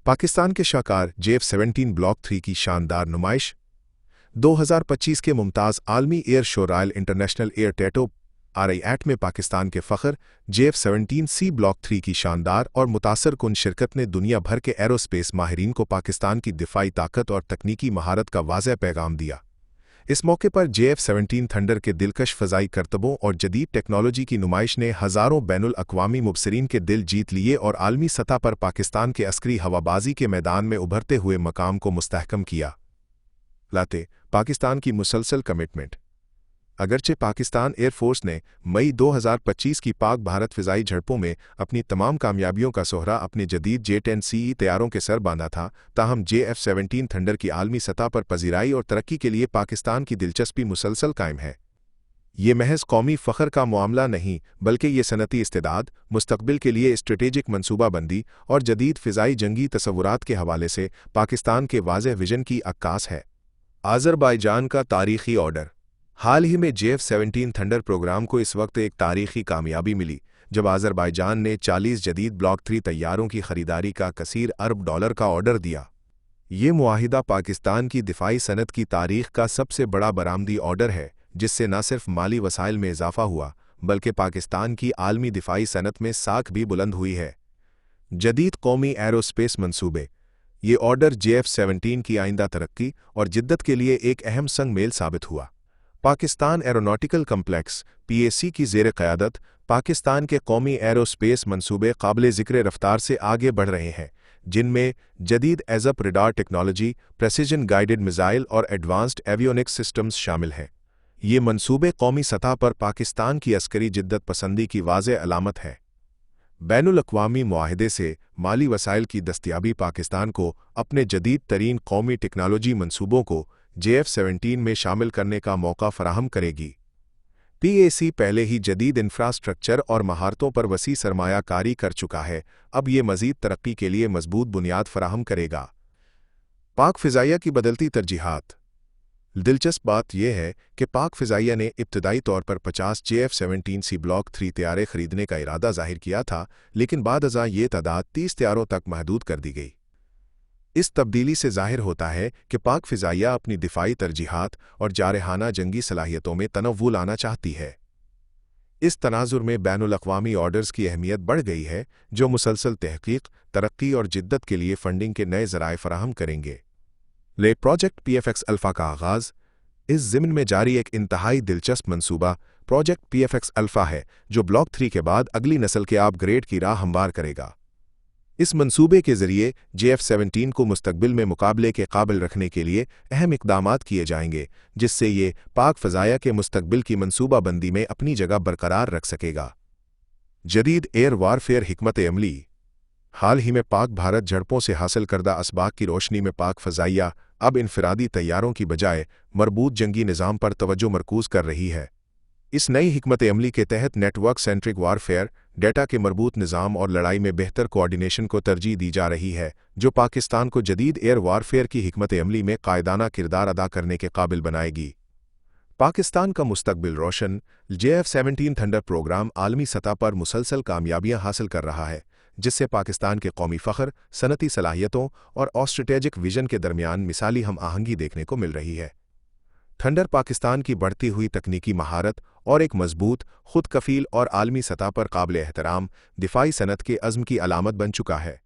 पाकिस्तान के शाहकार JF-17 block 3 की शानदार नुमाइश 2025 के मुमताज़ आलमी air show royal international air tattoo RI8 में पाकिस्तान के फ़ख्र JF-17C ब्लॉक 3 की शानदार और मुतासर कुन शिरकत ने दुनिया भर के एरोस्पेस माहिरीन को पाकिस्तान की दिफाई ताकत और तकनीकी महारत का वाज़ेह पैगाम दिया। इस मौके पर JF-17 थंडर के दिलकश फ़ज़ाई करतबों और जदीद टेक्नोलॉजी की नुमाइश ने हज़ारों बैनुल अक़वामी मुबसरीन के दिल जीत लिए और आलमी सतह पर पाकिस्तान के अस्करी हवाबाजी के मैदान में उभरते हुए मकाम को मुस्तहकम किया। लाते पाकिस्तान की मुसलसल कमिटमेंट। अगरचे पाकिस्तान एयरफोर्स ने मई 2025 की पाक भारत फ़िज़ाई झड़पों में अपनी तमाम कामयाबियों का सोहरा अपने जदीद J-10CE तैयारों के सर बांधा था, ताहम JF-17 थंडर की आलमी सतह पर पजीराई और तरक्की के लिए पाकिस्तान की दिलचस्पी मुसलसल कायम है। ये महज कौमी फ़ख्र का मामला नहीं, बल्कि ये सनती इस्तेदाद, मुस्तक़बिल के लिए स्ट्रेटेजिक मनसूबाबंदी और जदीद फ़िज़ाई जंगी तसव्वुरात के हवाले से पाकिस्तान के वाज़ेह विजन की अक्कास है। आज़रबाईजान का तारीख़ी ऑर्डर। हाल ही में JF-17 थंडर प्रोग्राम को इस वक्त एक तारीख़ी कामयाबी मिली जब आज़रबाईजान ने 40 जदीद ब्लॉक 3 तैयारों की ख़रीदारी का कसीर अरब डॉलर का ऑर्डर दिया। ये मुआहिदा पाकिस्तान की दिफाई सनत की तारीख़ का सबसे बड़ा बरामदी ऑर्डर है, जिससे न सिर्फ माली वसाइल में इजाफ़ा हुआ बल्कि पाकिस्तान की आलमी दिफाई सनत में साख भी बुलंद हुई है। जदीद कौमी एरोस्पेस मनसूबे। ये ऑर्डर JF-17 की आइंदा तरक्की और जिद्दत के लिए एक अहम संग मेल साबित हुआ। पाकिस्तान एरोनॉटिकल कम्प्लेक्स PAC की ज़ेर क़यादत पाकिस्तान के कौमी एरोस्पेस मनसूबे काबिल ज़िक्र रफ्तार से आगे बढ़ रहे हैं, जिनमें जदीद AESA radar technology, precision guided missile और एडवांस्ड एवियोनिक्स सिस्टम्स शामिल हैं। ये मनसूबे कौमी सतह पर पाकिस्तान की अस्करी जिद्दत पसंदी की वाज़ेह अलामत है। बैनुल अक़वामी मुआहिदे से माली वसाइल की दस्तयाबी पाकिस्तान को अपने जदीद तरीन कौमी टेक्नोलॉजी मनसूबों को JF-17 में शामिल करने का मौका फराहम करेगी। PAC पहले ही जदीद इंफ्रास्ट्रक्चर और महारतों पर वसी सरमाया कारी कर चुका है, अब ये मज़ीद तरक्की के लिए मजबूत बुनियाद फराहम करेगा। पाक फ़िज़ाइया की बदलती तरजीहात। दिलचस्प बात यह है कि पाक फ़िज़ाइया ने इब्तदाई तौर पर 50 JF-17C ब्लॉक 3 तैयारे खरीदने का इरादा ज़ाहिर किया था, लेकिन बाद-अज़ां ये तादाद 30 तैयारों तक महदूद कर दी गई। इस तब्दीली से ज़ाहिर होता है कि पाक फ़िज़ाइया अपनी दिफाई तरजीहात और जारहाना जंगी सलाहियतों में तनव्वुर लाना चाहती है। इस तनाज़ुर में बैनुल अक़वामी ऑर्डर्स की अहमियत बढ़ गई है, जो मुसलसल तहक़ीक़, तरक्की और जिद्दत के लिए फ़ंडिंग के नए ज़राए फ़राहम करेंगे। प्रोजेक्ट PFX अल्फ़ा का आगाज़। इस ज़िम्न में जारी एक इंतहाई दिलचस्प मनसूबा प्रोजेक्ट PFX अल्फ़ा है, जो ब्लॉक 3 के बाद अगली नस्ल के अपग्रेड की राह हमवार करेगा। इस मंसूबे के ज़रिए JF-17 को मुस्तक़बिल में मुकाबले के काबिल रखने के लिए अहम इक़दामात किए जाएंगे, जिससे ये पाक फ़ज़ाया के मुस्तक़बिल की मनसूबाबंदी में अपनी जगह बरकरार रख सकेगा। जदीद एयर वारफेयर हिकमत अमली। हाल ही में पाक भारत झड़पों से हासिल करदा असबाक की रोशनी में पाक फ़ज़ाइया अब इनफरादी तैयारों की बजाय मरबूत जंगी निज़ाम पर तवज्जो मरकूज़ कर रही है। इस नई हिकमत अमली के तहत नेटवर्क सेंट्रिक वारफेयर, डेटा के मरबूत निज़ाम और लड़ाई में बेहतर कोऑर्डिनेशन को तरजीह दी जा रही है, जो पाकिस्तान को जदीद एयर वारफेयर की हिकमत अमली में कायदाना किरदार अदा करने के काबिल बनाएगी। पाकिस्तान का मुस्तक़बिल रोशन। JF-17 थंडर प्रोग्राम आलमी सतह पर मुसलसल कामयाबियाँ हासिल कर रहा है, जिससे पाकिस्तान के कौमी फ़ख्र, सनती सलाहियतों और स्ट्रेटेजिक विजन के दरमियान मिसाली हम आहंगी देखने को मिल रही है। थंडर पाकिस्तान की बढ़ती हुई तकनीकी महारत और एक मजबूत, खुद कफील और आलमी सतह पर काबिल एहतराम दिफाई सनत के अज़्म की अलामत बन चुका है।